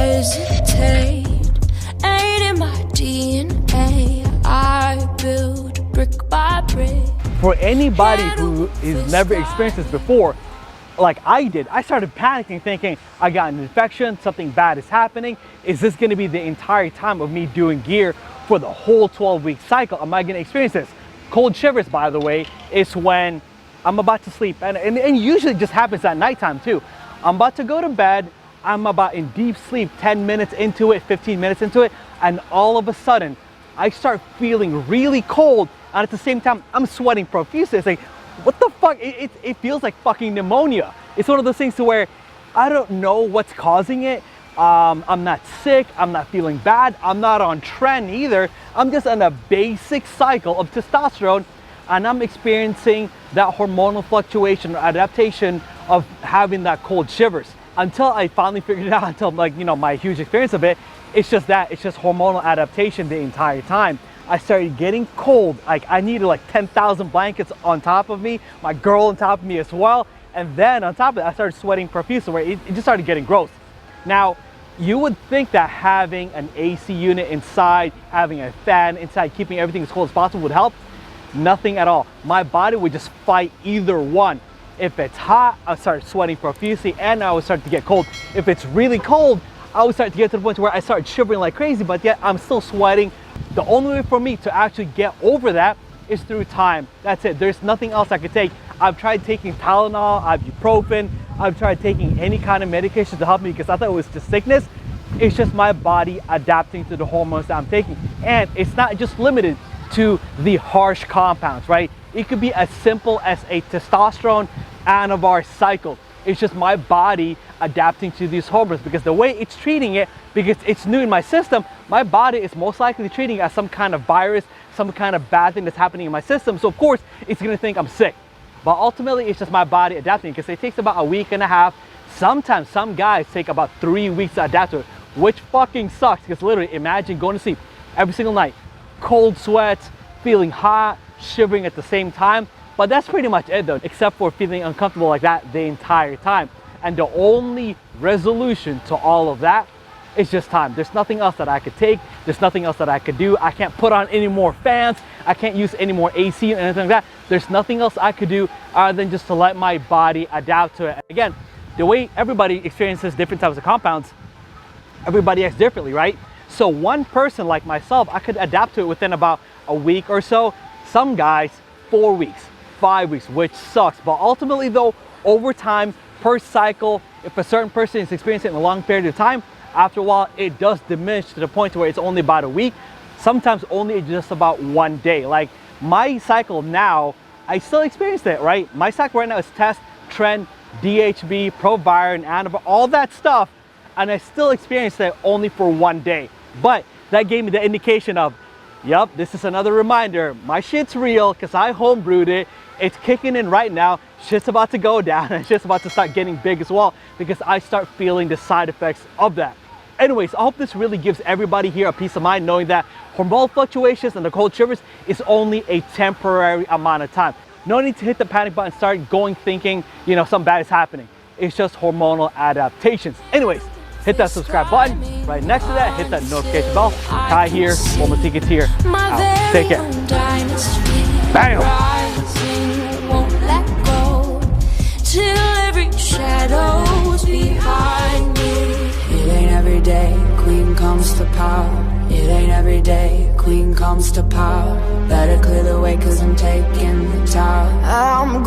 hesitate. Ain't in my DNA. I build brick by brick. For anybody who has never experienced this before, like I did, I started panicking thinking I got an infection, something bad is happening. Is this going to be the entire time of me doing gear for the whole 12-week cycle? Am I going to experience this? Cold shivers, by the way, is when I'm about to sleep, and usually just happens at nighttime too. I'm about to go to bed, I'm about in deep sleep, 10 minutes into it, 15 minutes into it, and all of a sudden I start feeling really cold, and at the same time I'm sweating profusely. It's like, what the fuck? It feels like fucking pneumonia. It's one of those things to where I don't know what's causing it. I'm not sick, I'm not feeling bad, I'm not on trend either. I'm just on a basic cycle of testosterone, and I'm experiencing that hormonal fluctuation or adaptation of having that cold shivers. Until I finally figured it out, until like, you know, my huge experience of it, it's just hormonal adaptation the entire time. I started getting cold. Like I needed like 10,000 blankets on top of me, my girl on top of me as well. And then on top of it, I started sweating profusely, where it just started getting gross. Now, you would think that having an AC unit inside, having a fan inside, keeping everything as cold as possible would help. Nothing at all. My body would just fight either one. If it's hot, I start sweating profusely and I would start to get cold. If it's really cold, I would start to get to the point where I start shivering like crazy, but yet I'm still sweating. The only way for me to actually get over that is through time. That's it. There's nothing else I could take. I've tried taking Tylenol, ibuprofen, I've tried taking any kind of medication to help me because I thought it was just sickness. It's just my body adapting to the hormones that I'm taking. And it's not just limited to the harsh compounds, right? It could be as simple as a testosterone anavar cycle. It's just my body adapting to these hormones, because the way it's treating it, because it's new in my system, my body is most likely treating it as some kind of virus, some kind of bad thing that's happening in my system. So of course it's gonna think I'm sick. But ultimately it's just my body adapting, because it takes about a week and a half. Sometimes some guys take about 3 weeks to adapt to it, which fucking sucks, because literally imagine going to sleep every single night, cold sweats, feeling hot, shivering at the same time. But that's pretty much it though, except for feeling uncomfortable like that the entire time. And the only resolution to all of that is just time. There's nothing else that I could take. There's nothing else that I could do. I can't put on any more fans. I can't use any more AC or anything like that. There's nothing else I could do other than just to let my body adapt to it. Again, the way everybody experiences different types of compounds, everybody acts differently, right? So one person like myself, I could adapt to it within about a week or so. Some guys, 4 weeks, 5 weeks, which sucks. But ultimately though, over time, per cycle, if a certain person is experiencing it in a long period of time, after a while, it does diminish to the point where it's only about a week, sometimes only just about 1 day. Like my cycle now, I still experience it, right? My cycle right now is test, trend, DHB, Proviron, Anavar, all that stuff. And I still experience that only for 1 day. But that gave me the indication of, yep, this is another reminder. My shit's real because I homebrewed it. It's kicking in right now. Shit's about to go down and shit's about to start getting big as well, because I start feeling the side effects of that. Anyways, I hope this really gives everybody here a peace of mind, knowing that hormonal fluctuations and the cold shivers is only a temporary amount of time. No need to hit the panic button, start going thinking, you know, something bad is happening. It's just hormonal adaptations. Anyways, hit that subscribe button. Right next to that, hit that notification bell. Kai here, Woman Tickets here. Out. Take care. Bam! Till every shadow's behind me. It ain't every day queen comes to power. It ain't every day queen comes to power. Better clear the way 'cause I'm taking the tower. I'm